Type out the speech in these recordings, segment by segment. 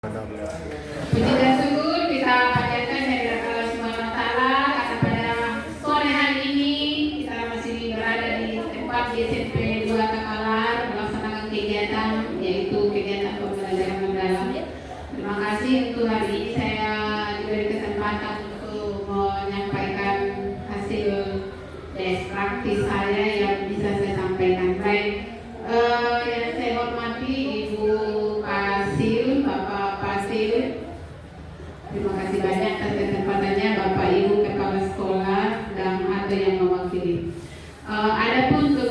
Puji dan syukur kita panjatkan dari Allah Subhanahu wa Ta'ala karena pada sore hari ini kita masih berada di tempat di SMP 2 Takalar melaksanakan kegiatan yaitu kegiatan pembelajaran mendalam. Terima kasih untuk hari ini saya diberi kesempatan untuk menyampaikan hasil tes praktis saya yang bisa saya sampaikan. Baik, yang saya hormati Ibu Pasil, Bapak Pasil. Terima kasih banyak atas kesempatannya Bapak Ibu Kepala Sekolah dan atau yang mewakili. Adapun judul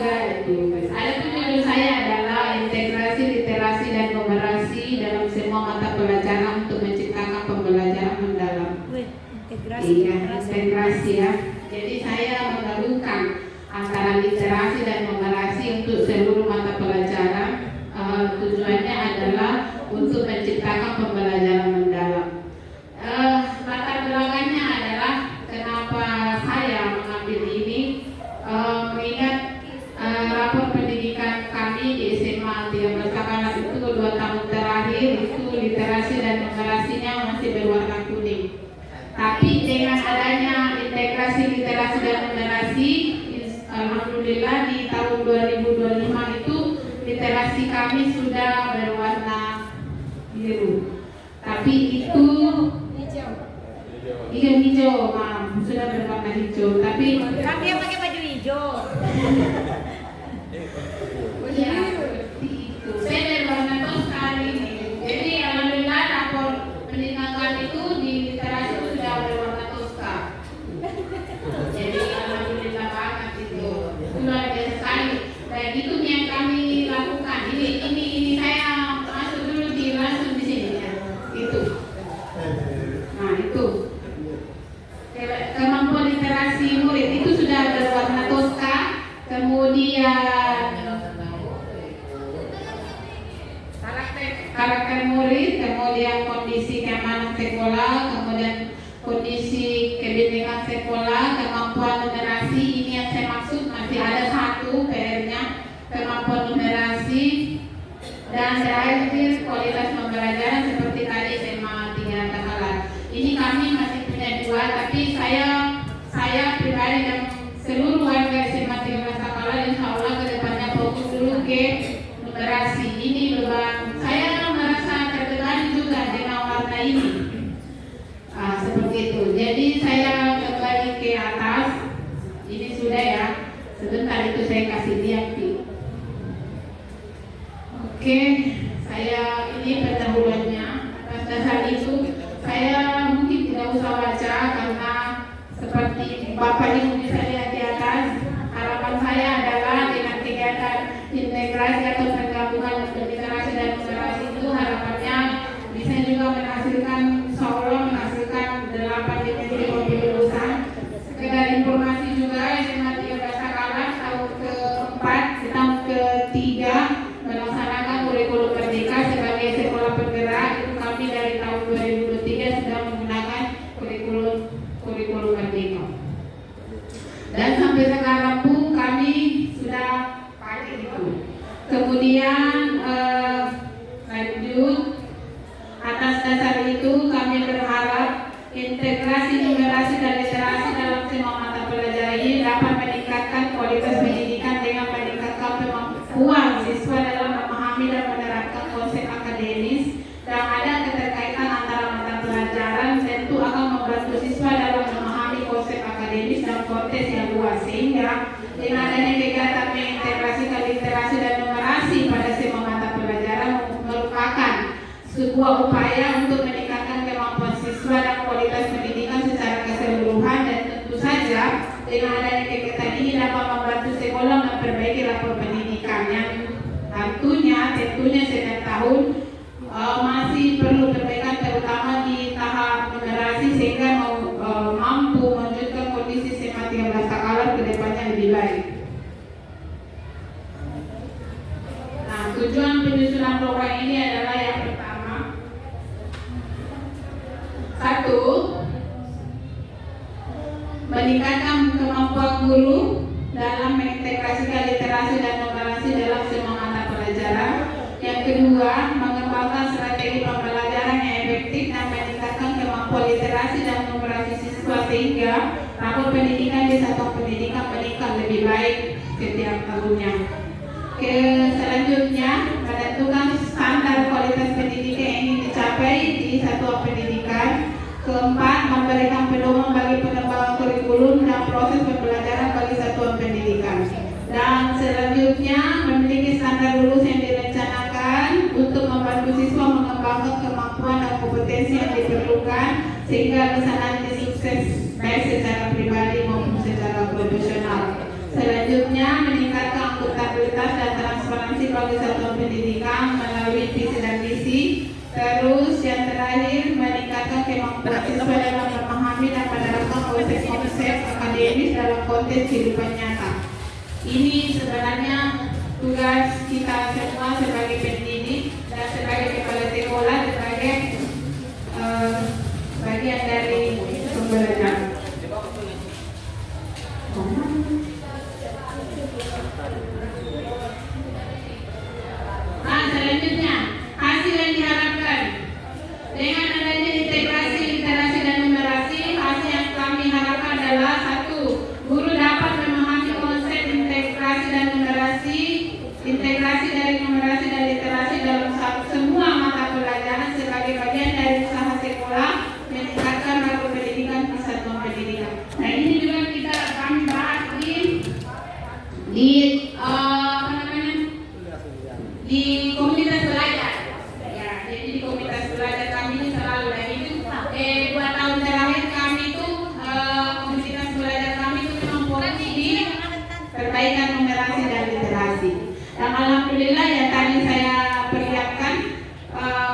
saya adalah integrasi literasi dan numerasi dalam semua mata pelajaran untuk menciptakan pembelajaran mendalam. Integrasi ya. Jadi saya menggabungkan antara literasi dan numerasi untuk seluruh mata pelajaran. Tujuannya adalah untuk menciptakan pembelajaran mendalam. Latar belakangnya adalah kenapa saya mengambil ini, mengingat rapor pendidikan kami di SMA 13 Takalar itu 2 tahun terakhir itu literasi dan numerasinya masih berwarna kuning. Tapi dengan adanya integrasi literasi dan numerasi, alhamdulillah di tahun 2025 itu literasi kami sudah berwarna biru. Tapi itu hijau, maaf, sudah berwarna hijau. Tapi kami yang pakai baju hijau. ya, seperti itu. Saya berwarna toska ini. Jadi alhamdulillah rapor pendidikan kami itu di literasi itu sudah berwarna toska. Jadi alhamdulillah banget itu. Luar biasa sekali. Dan itu yang kami lakukan. Ini saya masuk dulu langsung di sini ya. Itu. Nah itu. Kemampuan literasi murid itu sudah berwarna toska. Kemudian karakter murid, kemudian kondisi keamanan sekolah, kemudian kondisi kebinekaan sekolah, kemampuan numerasi. Ini yang saya maksud, masih ada satu PR-nya, kemampuan numerasi, dan terakhir kualitas pembelajaran seperti tadi SMA 3 Takalar. Ini kami masih punya 2, tapi saya pribadi dan seluruh warga SMA 13 Takalar insya Allah kedepannya fokus dulu ke numerasi. Ini beban saya merasa terbebani juga dengan warna ini. Seperti itu. Jadi saya kembali ke atas. Ini sudah ya. Sebentar itu saya kasih lihat. Oke, saya ini pendahuluannya. Atas dasar itu saya mungkin tidak usah baca karena seperti Bapak Ibu bisa lihat di atas. Harapan saya adalah dengan kegiatan integrasi atau penggabungan literasi dan numerasi itu harapannya bisa juga menghasilkan menghasilkan 8 divisi mobil lulusan. Sekedar informasi juga SMA 13 Takalar tahun keempat di tahun ketiga melaksanakan kurikulum merdeka sebagai sekolah penggerak. Itu kami dari tahun 2023 sudah menggunakan kurikulum merdeka. Dan sampai sekarang pun kami sudah pakai itu. Kemudian lanjut, atas dasar itu kami berharap integrasi numerasi dan literasi dalam semua mata pelajaran ini dapat meningkatkan kualitas pendidikan dengan meningkatkan kemampuan siswa dalam memahami dan menerapkan konsep akademis, dan ada keterkaitan antara mata pelajaran tentu akan membantu siswa dalam memahami konsep akademis dan konteks yang luas, sehingga dengan adanya kegiatan mengintegrasikan literasi dan numerasi pada semua mata pelajaran merupakan sebuah upaya untuk meningkatkan kemampuan siswa dan kualitas pendidikan secara keseluruhan, dan tentu saja dengan adanya kegiatan ini dapat membantu sekolah memperbaiki rapor pendidikan yang tentunya setiap tahun masih perlu perbaikan, terutama di tahap numerasi, sehingga mampu mewujudkan kondisi SMA 13 Takalar ke depannya lebih baik. Nah, tujuan penyusunan program ini adalah yang pertama, 1. Meningkatkan kemampuan guru dalam mengintegrasikan literasi dan numerasi dalam semua mata pelajaran. Yang kedua, mengembangkan strategi pembelajaran pendidikan di satuan pendidikan meningkat lebih baik setiap tahunnya. Selanjutnya, menentukan standar kualitas pendidikan yang ingin dicapai di satuan pendidikan. Keempat, memberikan pedoman bagi pengembangan kurikulum dan proses pembelajaran bagi satuan pendidikan. Dan selanjutnya, memiliki standar lulus yang direncanakan untuk membantu siswa mengembangkan kemampuan dan kompetensi yang diperlukan sehingga bisa nanti sukses baik secara pribadi maupun secara profesional. Selanjutnya, meningkatkan akuntabilitas dan transparansi bagi satuan pendidikan melalui visi dan misi. Terus yang terakhir, meningkatkan kemampuan siswa dalam memahami dan menerapkan konsep-konsep akademis dalam konteks kehidupan nyata. Ini sebenarnya tugas kita semua sebagai pendidik dan sebagai kepala sekolah sebagai bagian dari pembelajaran. Selanjutnya, hasil yang diharapkan dengan adanya integrasi literasi dan numerasi, hasil yang kami harapkan adalah satu, guru dapat memahami konsep integrasi dan numerasi, integrasi dari numerasi dan literasi dalam semua mata pelajaran sebagai bagian dari usaha sekolah meningkatkan mutu pendidikan di satuan pendidikan. Nah, ini juga kami bahas di komunitas belajar. Ya, jadi di komunitas belajar kami ini selalu itu 2 tahun terakhir kami itu komunitas belajar kami itu memang fokus di perbaikan numerasi dan literasi. Dan alhamdulillah ya tadi saya perlihatkan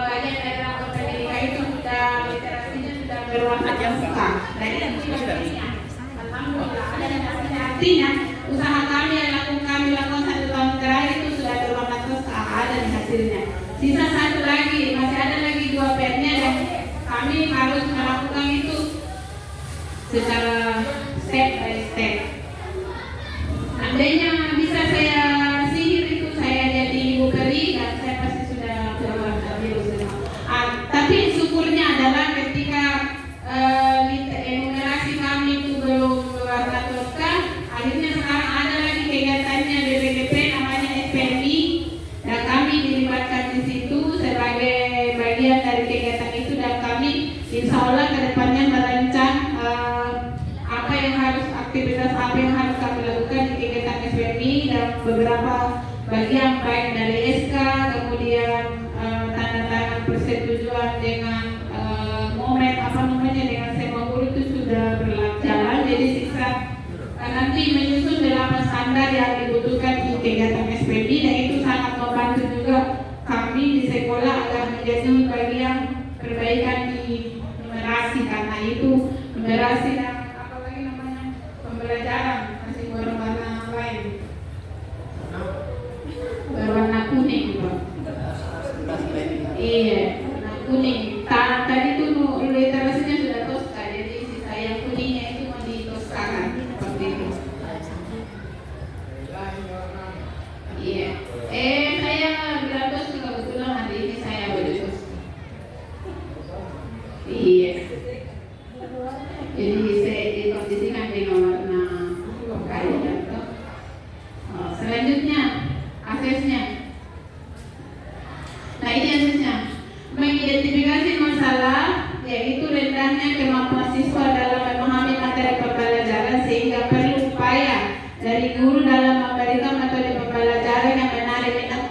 bagian dari rapor pendidikan itu sudah literasinya sudah berwarna terbuka. Dan itu artinya alhamdulillah ada dan artinya usaha kami yang kami lakukan 1 tahun terakhir itu sudah berwarna terbuka, ada di hasilnya. Sisa 1 lagi, masih ada lagi 2 PR-nya dan kami harus melakukan itu secara step by step. Andainya bisa saya sihir itu saya jadi ibu peri dan saya pasti sudah berwarna biru semua. Tapi syukurnya adalah ketika numerasi kami itu belum berwarna terbuka, akhirnya sekarang ada lagi kegiatannya BPKP namanya SPMI dan kami dilibatkan di situ sebagai bagian dari kegiatan itu dan kami insya Allah kedepannya merancang aktivitas apa yang harus kami lakukan di kegiatan SPMI dan beberapa bagian baik dari SK kemudian tanda tangan persetujuan dengan dengan semua guru itu sudah berjalan. Jadi sisa nanti menyusun 8 standar yang dibutuhkan di kegiatan SPMI dan itu sangat membantu juga kami di sekolah agar menjadi bagian perbaikan di numerasi karena itu numerasi dan apalagi namanya pembelajaran masih berwarna lain berwarna kuning Pak. Iya, warna kuning. Tadi tuh literasinya sudah toska, jadi sisa yang kuningnya itu mau ditoskakan seperti itu. Iya. Saya bilang tos kebetulan hari ini saya bertus. Iya. Jadi saya dikondisikan dengan warna kayu atau selanjutnya aksesnya. Nah ini aksesnya mengidentifikasi masalah yaitu rendahnya kemampuan siswa dalam memahami materi pembelajaran sehingga perlu upaya dari guru dalam memberikan metode pembelajaran yang menarik minat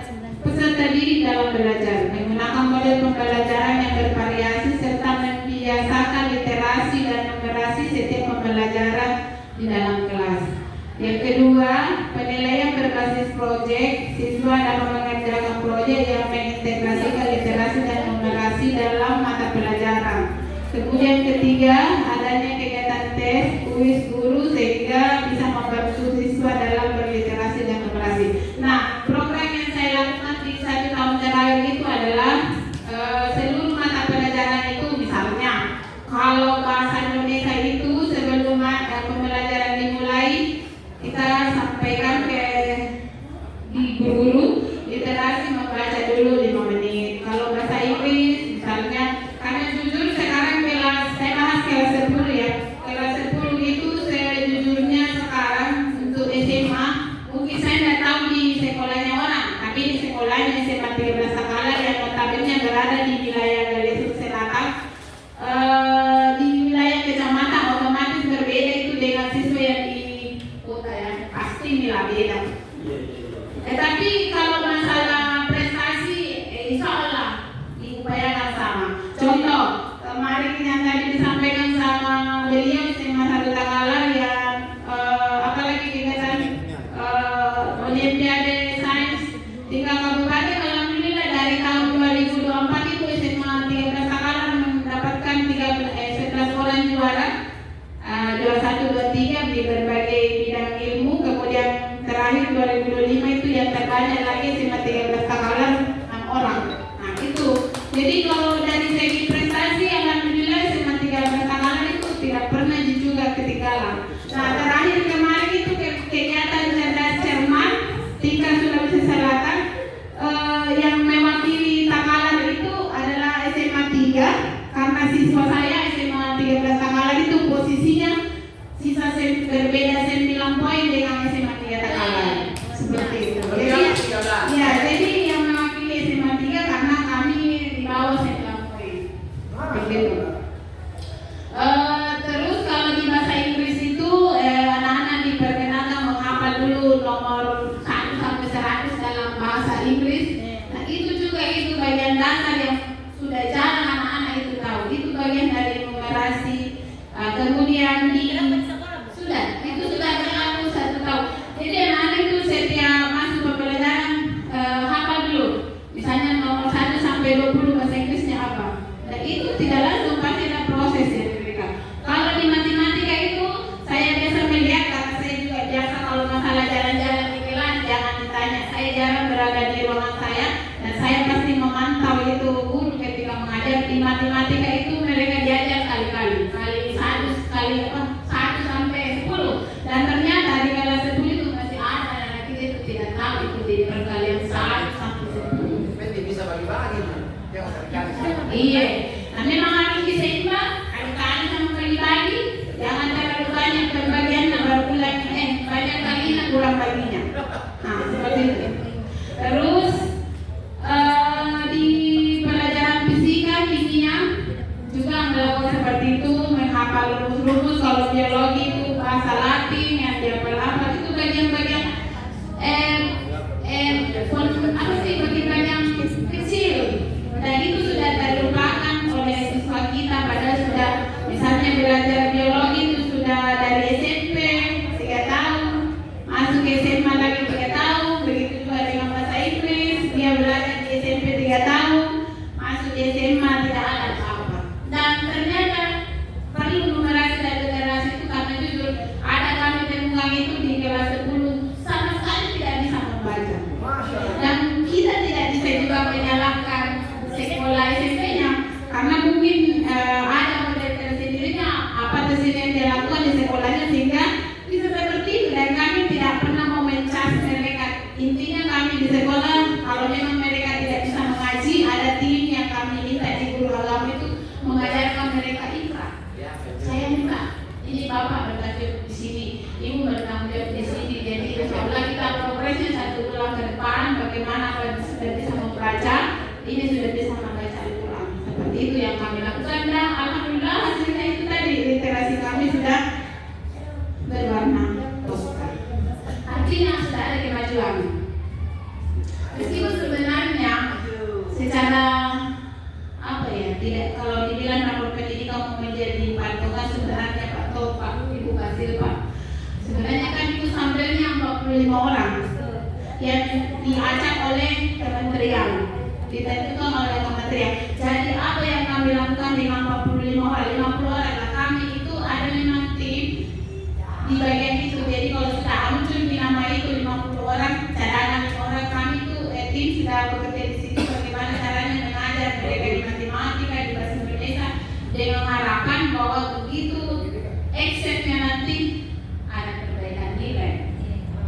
peserta didik dalam belajar, menggunakan model pembelajaran yang bervariasi serta membiasakan literasi dan numerasi setiap pembelajaran di dalam kelas. Yang kedua, penilaian berbasis proyek, siswa dalam mengerjakan proyek yang mengintegrasikan literasi dan numerasi dalam mata pelajaran. Kemudian ketiga, adanya kegiatan tes, kuis guru sehingga bisa membantu siswa dalam berliterasi dan numerasi. Nah, program yang saya lakukan di 1 tahun terakhir itu adalah seluruh mata pelajaran itu misalnya kalau bahasa Indonesia itu sebelum pembelajaran dimulai kita sampaikan ke di guru literasi membaca dulu 5 menit. Kalau bahasa Inggris misalnya, karena jujur sekarang saya bahas kelas 10 ya. Kelas 10 itu saya yang tadi disampaikan sama beliau SMA 1 Takalar yang apalagi kegiatan Olimpiade Sains tingkat kabupaten. Alhamdulillah dari tahun 2024 itu SMA 13 Takalar mendapatkan 11 orang juara, juara 1, 2, 3 di berbagai bidang ilmu. Kemudian terakhir 2025 itu yang terbanyak lagi SMA 13 Takalar 6 orang. Nah itu, jadi kalau dari segi prestasi alhamdulillah SMA 13 Takalar itu tidak pernah juga ketinggalan. Nah terakhir kemarin itu kegiatan cerdas cermat tingkat Sulawesi Selatan, yang mewakili Takalar itu adalah SMA 3 karena siswa saya SMA 13 Takalar itu posisinya sisa berbeda 9 poin dengan SMA 3 Takalar seperti itu. Jadi, ya, jadi yang mewakili SMA 3 karena kami di bawah 9 poin. Begitu. Terus kalau di bahasa Inggris itu anak-anak diperkenalkan menghafal dulu nomor 1 sampai 100 dalam bahasa Inggris. Nah itu juga itu bagian dasar yang sudah jarang anak-anak itu tahu. Itu bagian dari numerasi. Kemudian sudah berlaku 1 tahun. Jadi anak-anak itu setiap masuk pembelajaran hafal dulu. Misalnya nomor 1 sampai 20 bahasa Inggrisnya apa. Dan itu tidak langsung, pasti ada proses ya mereka. Kalau di matematika itu saya biasa melihat, karena saya juga biasa kalau masalah jalan-jalan di kelas jangan ditanya. Saya jarang berada di ruangan saya dan saya pasti memantau itu guru ketika mengajar. Di matematika itu mereka diajar kali-kali, kali 1 sampai 10. Dan ternyata di kelas 10 itu masih ada anak kita itu tidak tahu itu di perkalian 1 sampai 10. Berarti bisa bagi-bagi, jangan terkali-kali. Iya, nah memang harus diseimbang, kali-kali sama bagi-bagi, jangan terlalu banyak pembagian baru pulang banyak kalinya kurang baginya. Nah seperti itu. Terus di pelajaran fisika, kimia juga melakukan seperti itu, menghafal rumus-rumus. Kalau biologi itu bahasa Latin yang dia hafal itu bagian-bagian bagian kecil, dan itu sudah terlupakan oleh siswa kita. Padahal sudah, misalnya belajar biologi itu sudah dari SMP 3 tahun, masuk SMA lagi 3 tahun, begitu juga dengan bahasa Inggris, dia belajar di SMP 3 tahun, masuk di SMA tidak ada apa-apa. Dan ternyata perlu numerasi dan literasi itu, karena jujur ada kami temukan itu di kelas 10 sama sekali tidak bisa membaca. Dan kita tidak bisa juga menyalahkan sekolah SMP-nya, karena mungkin ada model tersendirinya apa tersendiri yang dilakukan di sekolahnya sehingga bisa seperti itu. Dan kami tidak pernah mau mencas mereka. Intinya kami di sekolah, kalau memang mereka tidak bisa mengaji, ada tim yang kami minta di guru agama itu mengajarkan mereka ikhlas. Saya minta, ini bapak bertanggung di sini, ibu bertanggung jawab di sini. Jadi insyaallah kita progresnya 1 bulan ke depan, bagaimana sudah bisa membaca, ini sudah bisa membaca Al-Quran. Seperti itu yang kami lakukan, dan alhamdulillah hasilnya itu tadi, literasi kami sudah berwarna tosca. Artinya sudah ada kemajuan. Meskipun sebenarnya secara apa ya, tidak, kalau dibilang rapor pendidikan mau menjadi patokan, sebenarnya Pak Pak Ibu Kasir Pak, sebenarnya kan itu sampelnya 45 orang yang diacak oleh kementerian, ditentukan oleh kementerian. Jadi apa yang kami lakukan dengan 45 orang, 50 orang, nah kami itu ada memang tim di bagian itu. Jadi kalau sudah muncul di nama itu 50 orang, cadangan orang, kami itu tim sudah bekerja di situ bagaimana caranya mengajar mereka di matematika, di bahasa Indonesia, dengan harapan bahwa begitu examnya nanti ada perbedaan nilai.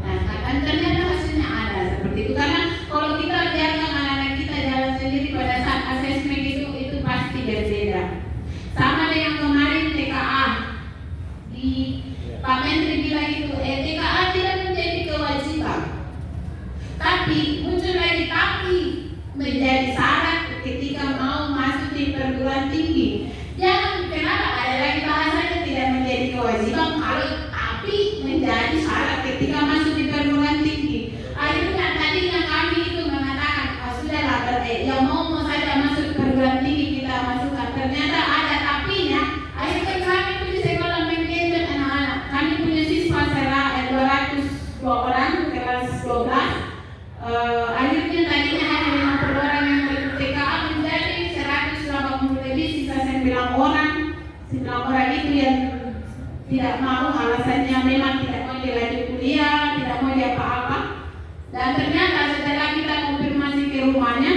Nah, kan ternyata hasilnya ada seperti itu. Karena kalau kita biarkan anak-anak kita jalan sendiri pada saat asesmen itu pasti berbeda. Sama dengan kemarin TKA, di Pak Menteri bilang itu TKA tidak menjadi kewajiban, tapi muncul lagi tapi menjadi syarat ketika mau masuk di perguruan tinggi. Jangan, kenapa ada lagi bahasanya tidak menjadi kewajiban kalau tapi menjadi syarat ketika masuk di perguruan tinggi. Akhirnya tadinya kami itu mengatakan sudahlah yang mau saja masuk perguruan tinggi kita masukkan. Ternyata ada tapi bisa 9 orang itu yang tidak mau, alasannya memang tidak mau dia lanjut kuliah, tidak mau dia apa-apa. Dan ternyata setelah kita konfirmasi ke rumahnya,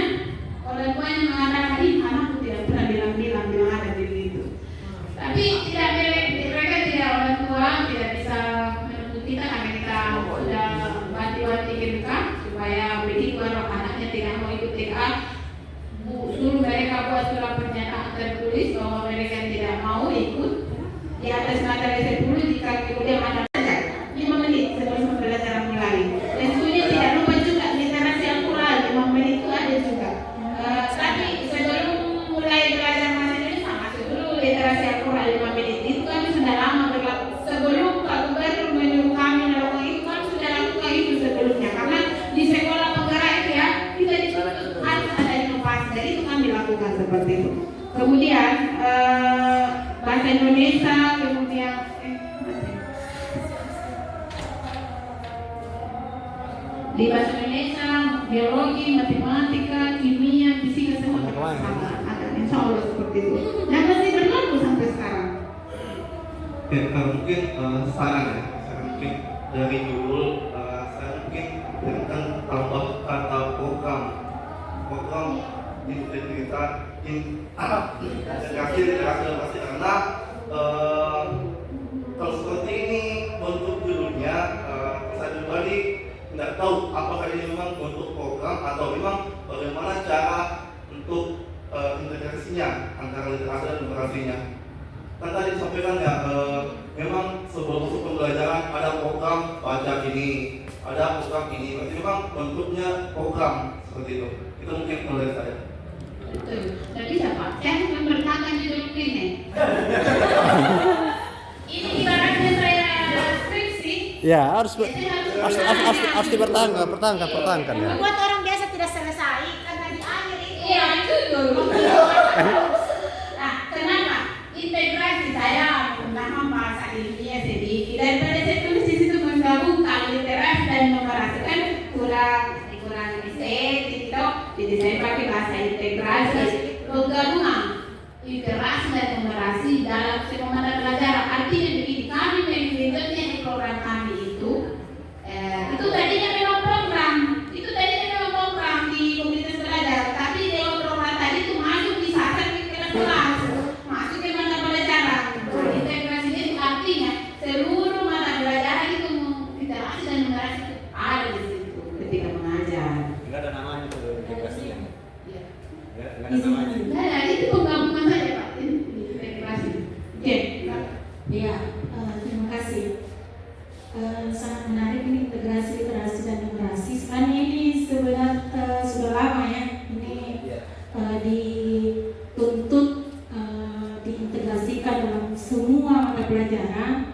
orang tuanya mengatakan, anakku tidak pernah bilang ada begitu. Tapi tidak, mereka tidak, orang tua tidak bisa menuntut kita karena kita sudah bantu-bantu kita supaya begitu kalau anaknya tidak mau ikut TA, suruh mereka buat surat pernyataan tertulis bahwa mereka tidak mau ikut di atas materi 10 jika kemudian ada 5 menit sebelum pembelajaran mulai. Dan sebenarnya tidak lupa juga literasi Al-Quran 5 menit itu ada juga. Tapi sebelum mulai belajar bahasa Indonesia masuk dulu literasi Al-Quran 5 menit itu kami sudah lama berlaku. Sebelum Pak Gubernur menyuruh kami melakukan itu kami sudah lakukan itu sebelumnya karena di sekolah penggerak itu ya kita dituntut harus ada inovasi. Jadi itu kami lakukan seperti itu. Kemudian bahasa Indonesia, kemudian di bahasa Indonesia, biologi, matematika, kimia, fisika semua sama. Ada insya Allah seperti itu. Dan masih berlaku sampai sekarang. Ya, mungkin saran ya, mungkin dari dulu saya mungkin tentang tambah kata program integritas integrasi karena kalau seperti ini bentuk dulunya saya pribadi tidak tahu apakah ini memang bentuk program atau memang bagaimana cara untuk integrasinya antara literasi dan literasinya. Kan tadi disampaikan ya memang sebelum pembelajaran ada program baca ini, ada program ini, berarti memang bentuknya program seperti itu. Itu mungkin menurut saya. Betul. Tapi siapa? Saya yang berkata judul ini. Ini ibaratnya saya skripsi. Ya, harus dipertahankan ya. Membuat orang biasa tidak selesai karena di akhir itu. Iya, itu dulu. Nah, kenapa? Integrasi saya pertama bahasa Indonesia sedikit. Daripada saya tulis di situ menggabungkan literasi dan numerasi kan kurang estetik itu. Jadi saya pakai bahasa integrasi, penggabungan literasi dan numerasi dalam semua mata pelajaran. Artinya begini, kami memilihnya di program kami itu tadinya memang program, di komunitas belajar, tapi dalam program tadi itu masuk di saat di kelas, masuk ke mata pelajaran. Integrasinya itu artinya seluruh mata pelajaran itu literasi dan numerasi itu ada di situ ketika mengajar. Enggak ada namanya tuh integrasi. Iya. Enggak ada namanya. Nah, itu penggabungan saja Pak, integrasi. Oke. Ya, terima kasih. Sangat menarik ini integrasi literasi dan numerasi. Sebenarnya ini sebenarnya sudah lama ya. Ini dituntut diintegrasikan dalam semua mata pelajaran.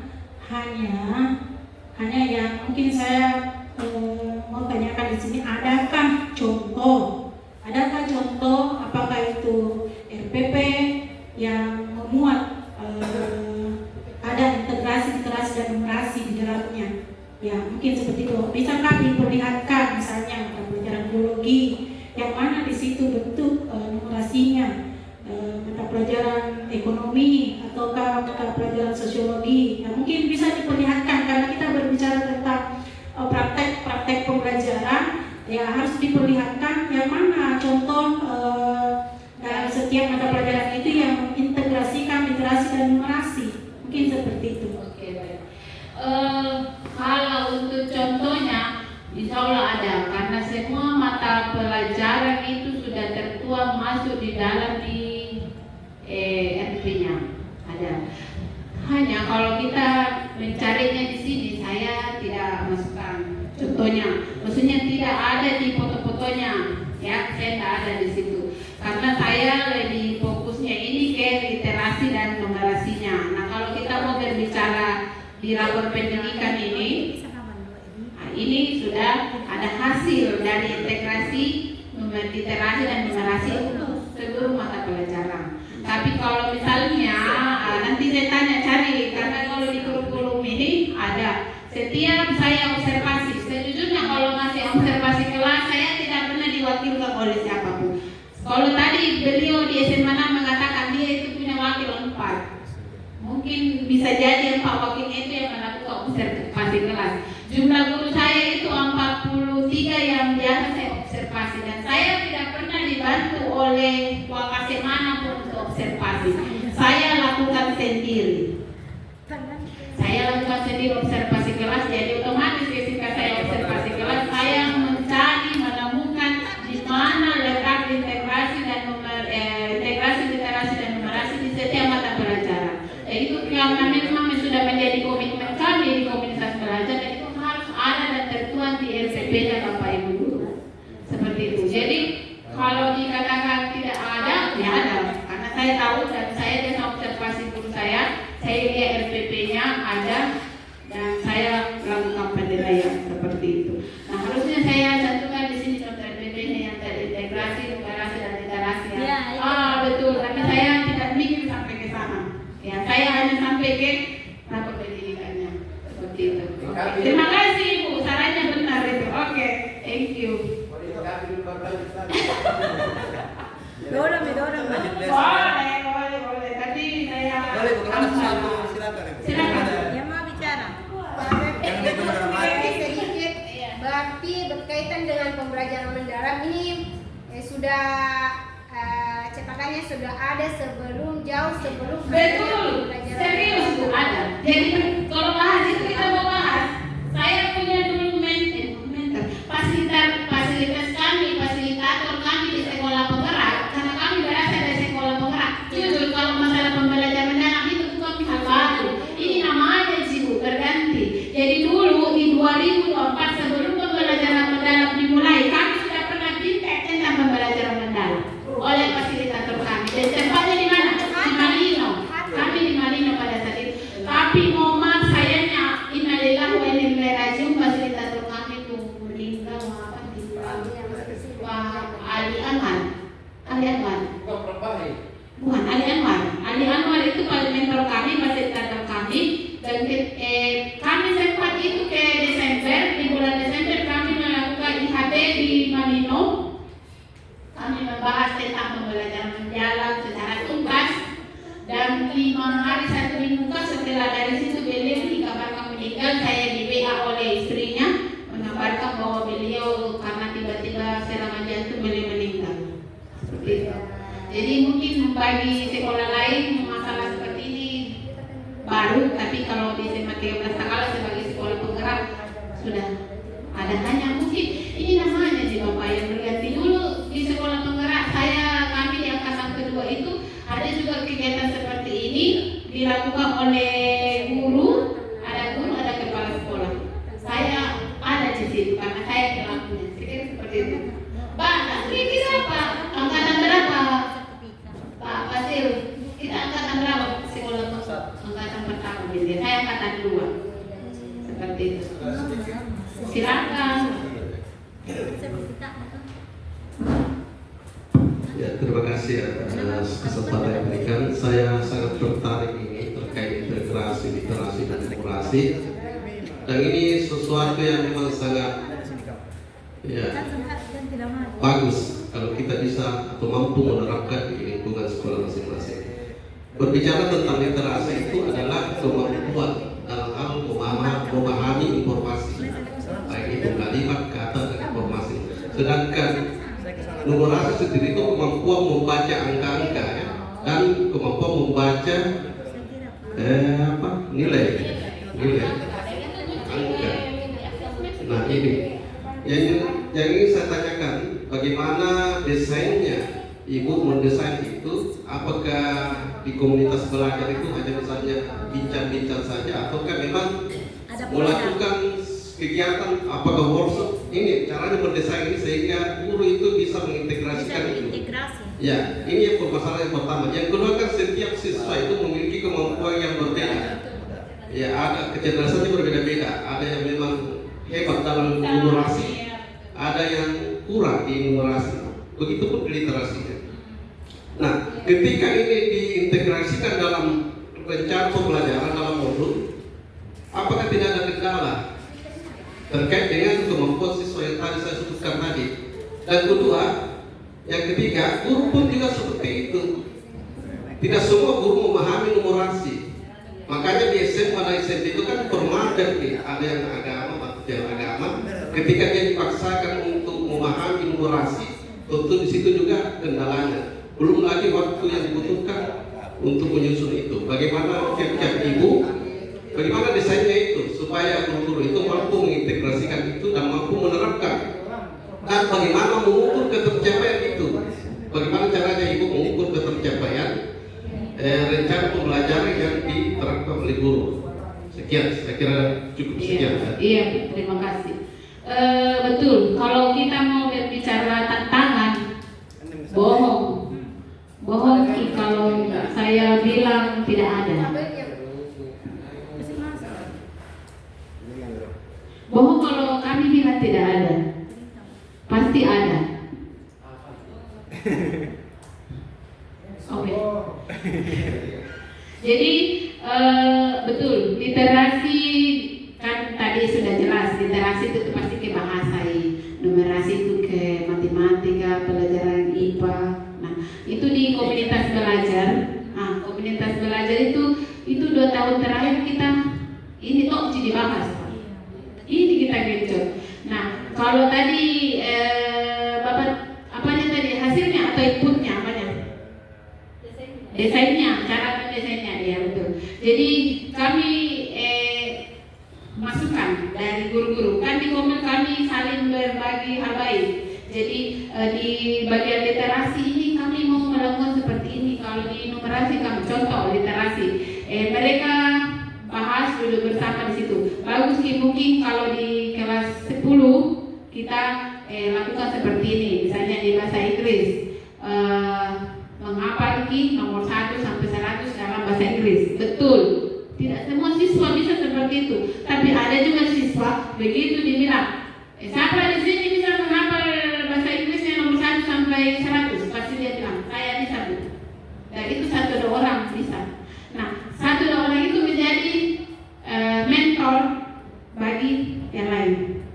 Hanya yang mungkin saya mau tanyakan di sini, adakah contoh apakah itu RPP yang memuat ada integrasi literasi dan numerasi di dalamnya? Ya, mungkin seperti itu. Bisakah diperlihatkan misalnya mata pelajaran biologi yang mana di situ bentuk numerasinya, mata pelajaran ekonomi ataukah mata pelajaran sosiologi? Ya, mungkin bisa diperlihatkan karena kita berbicara tentang praktek pembelajaran, ya harus diperlihatkan yang mana contoh dalam setiap mata pelajaran itu yang mengintegrasikan literasi dan numerasi. Mungkin seperti itu. Oke, baik. Kalau untuk contohnya, insya Allah ada, karena semua mata pelajaran itu sudah tertuang masuk di dalam di RP-nya ada. Hanya kalau kita mencarinya di sini, saya tidak masukkan contohnya. Maksudnya tidak ada di foto-fotonya, ya, saya tidak ada di situ. Karena saya lebih fokusnya ini ke literasi dan numerasinya. Nah, kalau kita mau berbicara di rapor pendidikan ini, nah, ini sudah ada hasil dari integrasi literasi dan numerasi untuk seluruh mata pelajaran. Tapi kalau misalnya nanti saya tanya cari, karena kalau di kurikulum ini ada setiap saya observasi. Sejujurnya kalau masih observasi kelas, saya tidak pernah diwakilkan oleh siapapun. Kalau tadi beliau di SMA 6 mengatakan dia itu mungkin bisa jadi Pak Wakilnya itu yang melakukan observasi kelas. Jumlah guru saya itu 43 yang biasa saya observasi, dan saya tidak pernah dibantu oleh wakase manapun untuk observasi. Saya lakukan sendiri. Saya lakukan sendiri observasi kelas, jadi otomatis ketika saya observasi kelas, saya mencari, menemukan di mana letak integrasi literasi dan numerasi di setiap mata pelajaran. Itu karena memang sudah menjadi komitmen kami di komunitas belajar, dan itu harus ada dan tertuang di RPP-nya Bapak Ibu guru. Seperti itu. Jadi kalau dikatakan tidak ada, ya ada. Karena saya tahu dan saya dengan observasi guru saya lihat RPP-nya ada dan saya lakukan penilaian seperti itu. Nah, harusnya saya cantumkan di sini contoh RPP-nya yang terintegrasi, numerasi dan literasi. Ya, betul. Tapi saya tidak mikir sampai ke sana. Ya, saya hanya sampai ke rapor pendidikannya seperti itu. Terima kasih Ibu, sarannya benar itu. Oke, thank you. Dorong. Boleh. Tapi saya Boleh, bagaimana sesuatu? Silakan. Silakan. Yang mau bicara. Sedikit, berarti berkaitan dengan pembelajaran mendalam ini sudah cetakannya sudah ada jauh sebelum Betul, serius Bu ada. Jadi kalau bahas itu kita mau bahas. Saya punya dulu mentor, fasilitator kami di sekolah penggerak, karena kami berasal dari sekolah penggerak. Jujur kalau masalah pembelajaran mendalam itu bukan hal baru. Ini namanya sih Bu, berganti. Jadi dulu di 2024 sebelum pembelajaran mendalam dimulai, kami sudah pernah feedback tentang pembelajaran mendalam oleh fasilitator kami. Dan tempatnya di mana? Di Malino. Kami di Malino pada saat itu. Tapi mohon maaf sayangnya innalillahi wa inna ilaihi raji'un, fasilitator kami itu meninggal di Ali Anwar. Bukan Ali Anwar. Ali Anwar itu mentor kami, fasilitator kami, dan kami sempat itu ke Desember, di bulan Desember kami melakukan IHB di Malino. Kami membahas tentang pembelajaran mendalam secara tuntas, dan 5 hari 1 minggu setelah dari situ beliau dikabarkan meninggal. Saya di WA oleh istrinya mengabarkan bahwa beliau karena tiba-tiba serangan jantung beliau meninggal. Seperti itu. Jadi mungkin bagi sekolah lain masalah seperti ini baru, tapi kalau di SMA 13 Takala sebagai sekolah penggerak sudah ada. Hanya mungkin ini namanya sih Bapak yang berganti. Dulu di sekolah penggerak kami di angkatan kedua itu ada juga kegiatan seperti ini dilakukan oleh guru, ada kepala sekolah. Saya ada di situ karena saya pelakunya. Sekiranya seperti itu. Pak, kira-kira apa? Angkatan berapa? Pak Fasil, kita angkatan berapa sekolah angkatan pertama biasanya? Saya angkatan 2. Seperti itu. Silakan. Ya, terima kasih atas kesempatan yang diberikan. Saya sangat tertarik ini terkait integrasi literasi dan numerasi, dan ini sesuatu yang memang sangat bagus kalau kita bisa atau mampu menerapkan di lingkungan sekolah masing-masing. Berbicara tentang literasi itu adalah kemampuan dalam hal memahami informasi, baik itu kalimat, kata, dan informasi. Sedangkan numerasi sendiri itu kemampuan membaca angka-angka ya, dan kemampuan membaca nilai angka. Nah ini yang ingin saya tanyakan, bagaimana desainnya Ibu mendesain itu? Apakah di komunitas belajar itu hanya misalnya bincang-bincang saja, ataukah memang melakukan kegiatan, apakah workshop? Ini caranya mendesain ini sehingga guru itu bisa mengintegrasikan itu. Ya, ini yang permasalahan yang pertama. Yang kedua kan setiap siswa itu memiliki kemampuan yang berbeda. Ya, ada kecerdasannya berbeda-beda. Ada yang memang hebat dalam numerasi, ada yang kurang di numerasi. Begitupun literasinya. Nah, ketika ini diintegrasikan dalam rencana pembelajaran dalam modul, apakah tidak ada kendala terkait dengan kemampuan siswa yang tadi saya sebutkan tadi? Dan kedua, yang ketiga, guru pun juga seperti itu. Tidak semua guru memahami numerasi. Makanya di SMA dan SMP itu kan permanen nih, ada yang agama, yang agama. Ketika dia dipaksakan untuk memahami numerasi, tentu di situ juga kendalanya. Belum lagi waktu yang dibutuhkan untuk menyusun itu. Bagaimana tiap-tiap ibu, bagaimana desainnya itu supaya guru itu mampu mengintegrasikan itu dan mampu menerapkan. Dan bagaimana mengukur ketercapaian itu? Bagaimana caranya ibu mengukur ketercapaian rencana pembelajaran yang diterapkan oleh guru? Sekian, saya kira cukup sekian. Iya, terima kasih. Betul, kalau kita mau berbicara tantangan, bohong kalau saya bilang tidak ada. Bohong kalau kami bilang tidak ada. Pasti ada. Oke. Jadi betul, literasi kan tadi sudah jelas. Literasi itu pasti ke bahasa, numerasi itu ke matematika, pelajaran IPA. Nah, itu di komunitas belajar. Nah, komunitas belajar itu 2 tahun terakhir kita ini toh jadi bahas. Ini kita genjot. Nah, kalau tadi Bapak apanya tadi hasilnya atau inputnya apanya? Desainnya, cara mendesainnya, ya betul. Jadi kami masukan dari guru-guru kan di komen kami saling berbagi hal baik. Jadi di bagian literasi ini kami mau melakukan seperti ini. Kalau di numerasi kami contoh literasi, mereka bahas dulu bersama di situ. Bagus mungkin kalau di kelas 10 kita lakukan seperti ini. Misalnya di bahasa Inggris menghafal nomor 1 sampai 100 dalam bahasa Inggris. Betul. Tidak semua siswa bisa seperti itu. Tapi ada juga siswa begitu dibilang, siapa di sini bisa menghafal bahasa Inggrisnya nomor 1 sampai 100? Pasti dia bilang, saya bisa. Dan itu 1-2 orang bisa. Nah, 1-2 orang itu menjadi mentor bagi yang lain,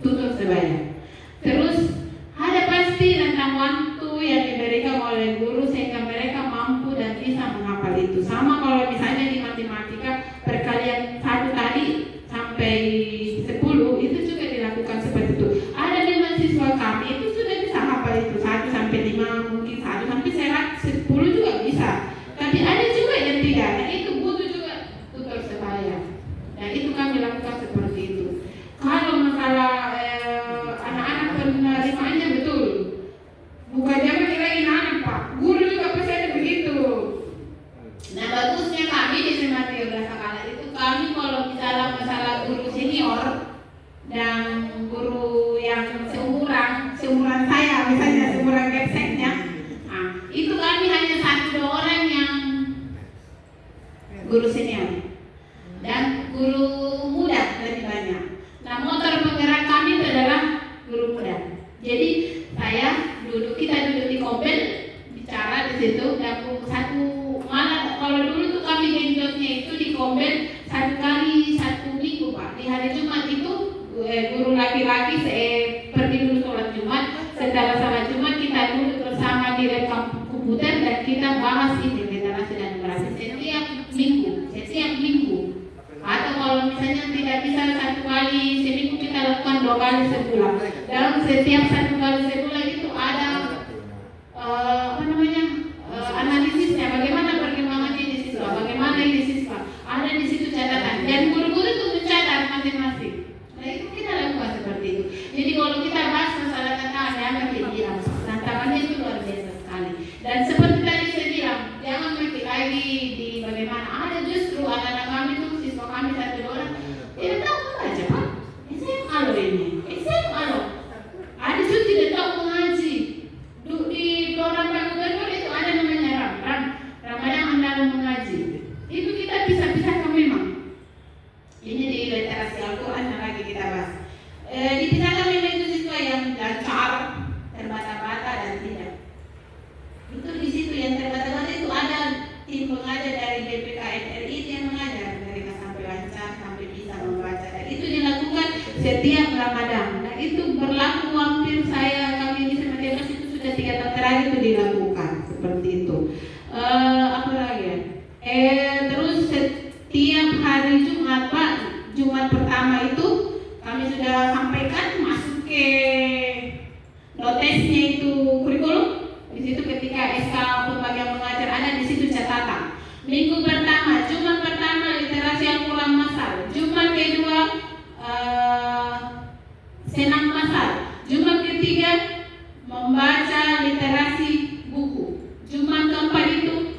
tutur sebaya. Terus ada pasti tentang waktu yang diberikan oleh guru sehingga mereka mampu dan bisa menghafal itu. Sama kalau misalnya di matematika perkalian 1 kali sampai 10 itu juga dilakukan seperti itu. Ada memang siswa kami itu sudah bisa hafal itu 1 sampai 5, mungkin 1 sampai 10 juga bisa. Tapi ada juga yang tidak. Nah, itu butuh juga tutor sebaya. Dan itu kami lakukan seperti itu. Kalau masalah anak-anak penerimaannya betul. Bukan zaman lagi anak Pak. Guru juga pasti ada begitu. Nah, bagusnya kami di Semati Sekolah itu kami kalau bicara masalah guru senior dan guru yang seumuran saya, misalnya seumuran gapseknya, nah, itu kami hanya 1-2 orang yang guru senior dan guru muda lebih banyak. Nah, motor penggerak kami itu adalah guru muda. Jadi kita duduk di kompel bicara di situ dan malah kalau dulu tuh kami genjotnya itu di kompel 1 kali 1 minggu Pak. Di hari Jumat itu guru laki-laki pergi dulu sholat Jumat. Setelah sholat Jumat kita duduk bersama di rekam komputer dan kita bahas ini literasi dan numerasi setiap minggu. Atau kalau misalnya tidak bisa 1 kali seminggu kita lakukan 2 kali sebulan. Dalam setiap 1 kali sebulan itu ada analisisnya, bagaimana perkembangan ini siswa, bagaimana ini siswa. Ada di situ catatan dan guru-guru itu mencatat masing-masing. Nah, itu kita lakukan seperti itu. Jadi kalau kita bahas masalah tantangan, jangan dibilang tantangannya itu luar biasa sekali. Dan seperti tadi saya bilang, jangan mikir lagi di bagaimana. Ada justru anak-anak kami itu siswa kami 1-2 orang tidak tahu membaca Pak. SMA loh ini, SMA loh. Ada juga tidak tahu mengaji. Di program Pak Gubernur itu ada namanya Ramadan Andalan Mengaji. Itu kita bisa-pisahkan memang. Ini di literasi Al-Quran yang lagi kita bahas. Dipisahkan memang itu siswa yang lancar, terbata-bata dan tidak. Itu di situ yang terbata-bata itu ada tim pengajar dari BPKN RI yang mengajar mereka sampai lancar, sampai bisa membaca. Dan itu dilakukan setiap Ramadan. Nah, itu berlaku hampir kami di Sematian itu sudah 3 tahun terakhir itu dilakukan seperti itu. Apa lagi ya? Terus Minggu pertama, Jumat pertama literasi Al-Quran masal. Jumat kedua senam masal. Jumat ketiga membaca literasi buku. Jumat keempat itu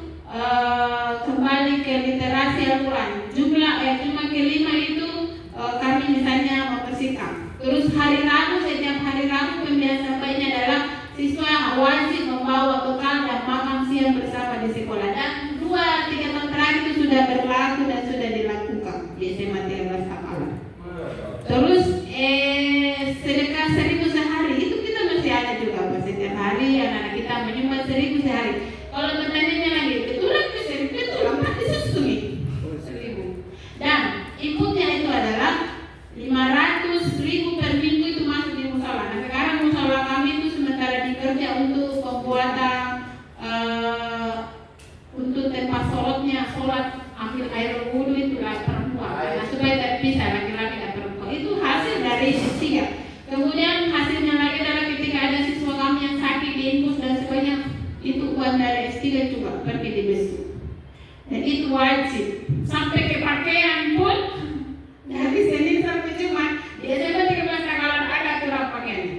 kembali ke literasi Al-Quran. Jumat kelima itu kami misalnya membersihkan. Terus hari Rabu, setiap hari Rabu pembiasaan baiknya adalah siswa wajib membawa bekal dan makan siang bersama di sekolah. Dan 2-3 tahun terakhir itu sudah berlaku dan sudah dilakukan di SMA 13 Takala. Terus sedekah 1.000 sehari itu kita masih ada juga Pak. Setiap hari anak-anak kita menyumbang 1.000 sehari. Kalau pertanyaannya lagi, betulan ke 1.000? Betul, apa disustumi? 1.000. Dan inputnya itu adalah 500.000 per minggu itu masuk di musola. Nah sekarang musola kami itu sementara dikerja untuk pembuatan untuk tempat sholat ambil air wudhu itu perempuan. Nah supaya terpisah laki-laki dan perempuan. Itu hasil dari istiqah. Kemudian hasilnya lagi adalah ketika ada siswa kami yang sakit diinfus dan sebagainya, itu uang dari istiqah juga pergi dibesuk. Dan itu wajib. Sampai ke pakaian pun dari Senin sampai Jumat di SMA 13 Takala ada aturan pakaiannya.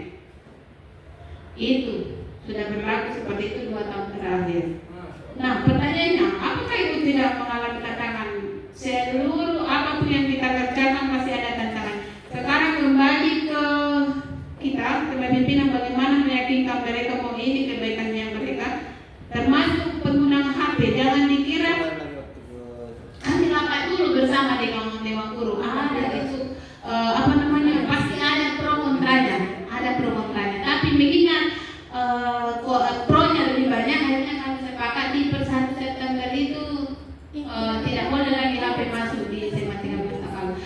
Itu sudah berlaku seperti itu 2 tahun terakhir. Nah pertanyaannya, apakah ibu tidak mengalami tantangan? Seluruh apapun yang kita kerjakan masih ada tantangan. Sekarang kembali ke kita, kepemimpinan bagaimana meyakinkan mereka bahwa ini kebaikannya mereka, termasuk penggunaan HP. Jangan dikira kami rapat dulu bersama dengan Dewan Guru. Ada itu pasti ada pro kontranya, Tapi mengingat pro-nya lebih banyak, akhirnya kami sepakat di per 1 September itu tidak boleh lagi HP masuk di SMA 13 Takala.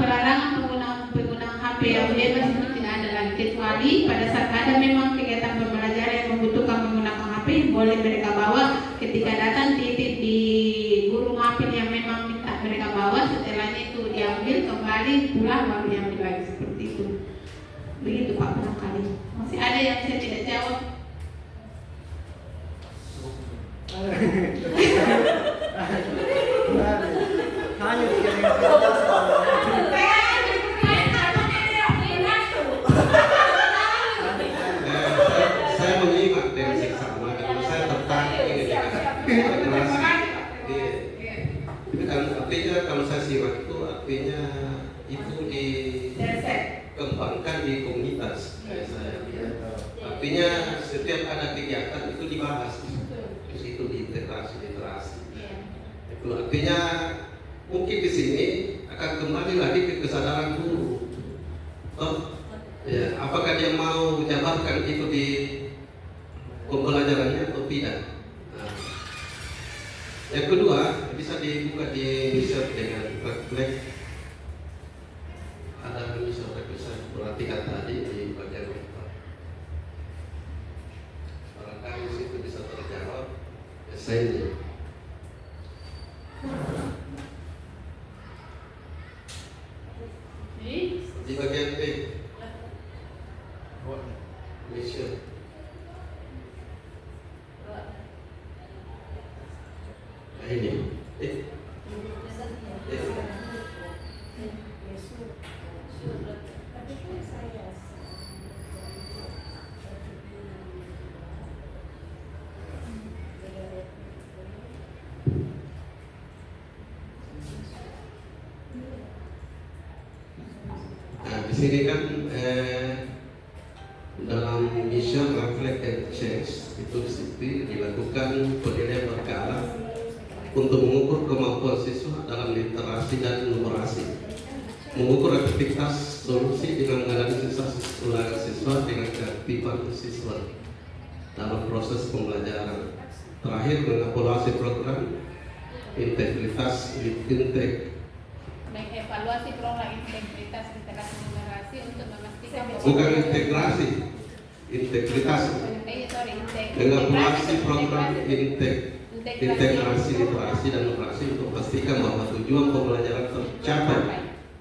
Pelarangan penggunaan HP yang bebas itu tidak ada lagi, kecuali pada saat ada memang kegiatan pembelajaran yang membutuhkan menggunakan HP, boleh mereka bawa ketika datang titip di guru mapil yang memang minta mereka bawa. Setelahnya itu diambil kembali pulang baru diambil lagi, seperti itu. Begitu Pak barangkali. Masih ada yang saya tidak jawab? Saya menyimak dari seksama karena saya tertarik ini literasi. Artinya kalau saya simak itu artinya itu dikembangkan di komunitas. Artinya setiap ada kegiatan itu dibahas. Terus itu diintegrasi literasi. Itu artinya mungkin di sini akan kembali lagi ke kesadaran guru. Ya, apakah dia mau menjabarkan itu di pembelajarannya atau tidak? Nah, yang kedua bisa dibuka di riset dengan refleks. Ada bisa perhatikan tadi di bagian depan. Barangkali di situ bisa terjawab esainya. Di bagian B, mission. Nah ini, di sini kan dalam mission reflect and change itu dilakukan penilaian berkala untuk mengukur kemampuan siswa dalam literasi dan numerasi, mengukur efektivitas solusi dengan menganalisis ulangan siswa dengan keaktifan siswa dalam proses pembelajaran. Terakhir mengevaluasi program integritas mengevaluasi program integritas literasi numerasi untuk memastikan bukan integritas mengevaluasi program integrasi literasi dan numerasi untuk memastikan bahwa tujuan pembelajaran tercapai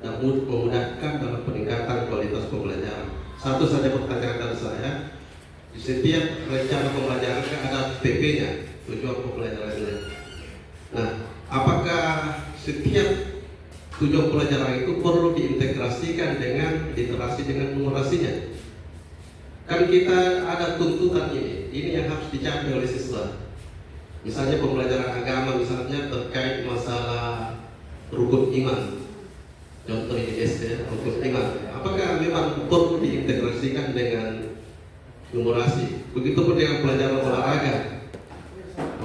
dan memudahkan dalam peningkatan kualitas pembelajaran. Satu saja pertanyaan dari saya, Di setiap rencana pembelajaran kan ada TP-nya, tujuan pembelajarannya. Nah, apakah setiap tujuan pelajaran itu perlu diintegrasikan dengan literasi dengan numerasinya? Kan kita ada tuntutan ini yang harus dicapai oleh siswa. Misalnya pembelajaran agama, misalnya terkait masalah rukun iman. Contoh ini SD, rukun iman. Apakah memang perlu diintegrasikan dengan numerasi? Begitupun dengan pelajaran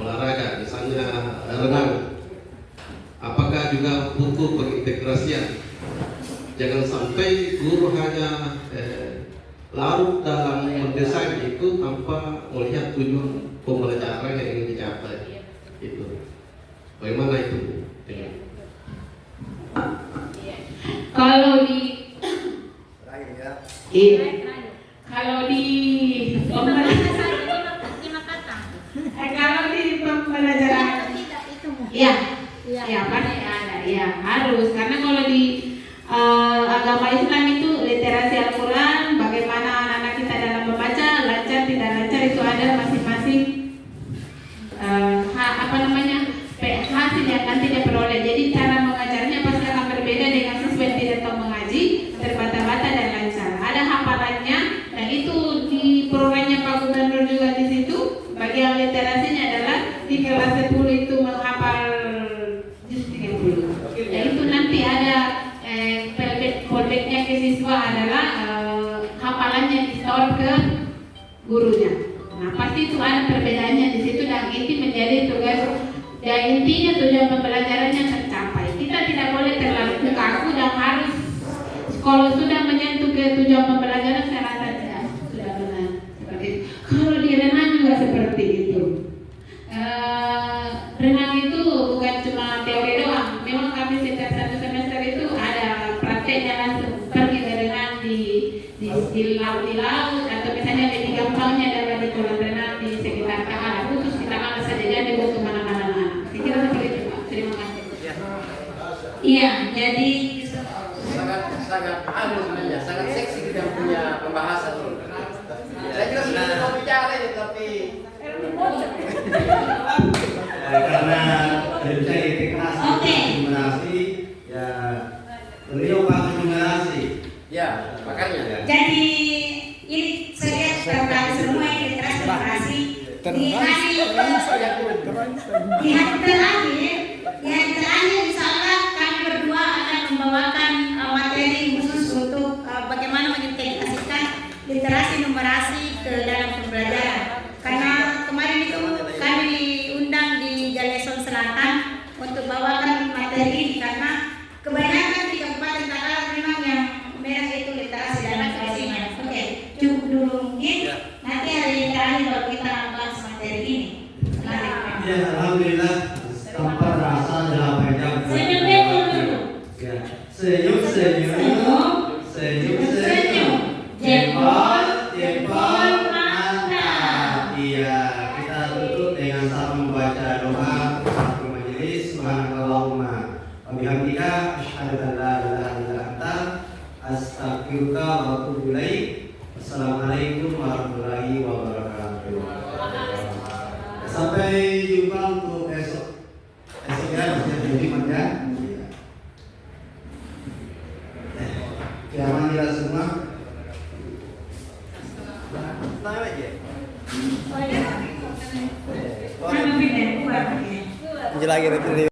olahraga, misalnya renang. Apakah juga butuh pengintegrasian? Jangan sampai guru hanya larut dalam mendesain itu tanpa melihat tujuan pembelajaran yang ingin dicapai. Itu bagaimana itu? Kalau di kalau di pembelajaran ya pasti ada ya harus, karena kalau di agama Islam itu literasi Al-Quran, bagaimana anak-anak kita dalam membaca, lancar tidak lancar itu ada masing-masing hasil yang nanti dia peroleh. Jadi cara mengajarnya pasti akan berbeda dengan siswa yang tidak tahu mengaji, terbata-bata dan lancar. Ada hafalannya, dan itu di programnya Pak Gubernur juga di situ. Bagian literasinya adalah di kelas 10 itu menghafal juz 30. Dan itu nanti ada feedbacknya ke siswa adalah hafalannya di-store ke gurunya. Nah, pasti itu ada perbedaannya di situ, dan itu menjadi tugas. Dan intinya tujuan pembelajarannya tercapai. Kita tidak boleh terlalu kaku dan harus kalau sudah menyentuh ke tujuan pembelajaran saya rasa sudah benar seperti itu. Kalau di renang juga seperti itu. Renang itu bukan cuma teori doang. Memang kami setiap satu semester itu ada prakteknya, langsung pergi berenang di laut atau misalnya lebih gampangnya adalah di kolam renang di sekitar Kahara, khusus kita malah saja jadi buat kemana-mana. Kira seperti itu Pak. Terima kasih. Iya, jadi sangat sebenarnya sangat seksi kita punya pembahasan. Saya juga sudah mau bicara ini tapi Karena kerja integrasi numerasi ya beliau pakai numerasi. ya makanya. jadi ini saya terkait semua ini literasi di hari terakhir insya Allah kami berdua akan membawakan materi khusus untuk bagaimana mengintegrasikan literasi numerasi ke dalam pembelajaran. Karena kemarin itu kami diundang di Galesong Selatan untuk bawakan materi ini, karena kebanyakan di Kabupaten Takalar memang yang merah itu literasi dan numerasinya. Oke, cukup dulu mungkin. Nanti hari terakhir baru kita bahas materi ini. Ya, alhamdulillah tanpa rasa 8 jam. Senyum. Jempol, mantap. Iya, kita tutup dengan sama membaca doa satu majelis. Subhanakallahumma wa bihamdika asyhadu an la ilaha illa anta astaghfiruka wa atubu ilaik. Assalamualaikum warahmatullahi wabarakatuh. Sampai jumpa untuk esok ya, maksudnya Jumat ya. Alhamdulillah semua. Lagi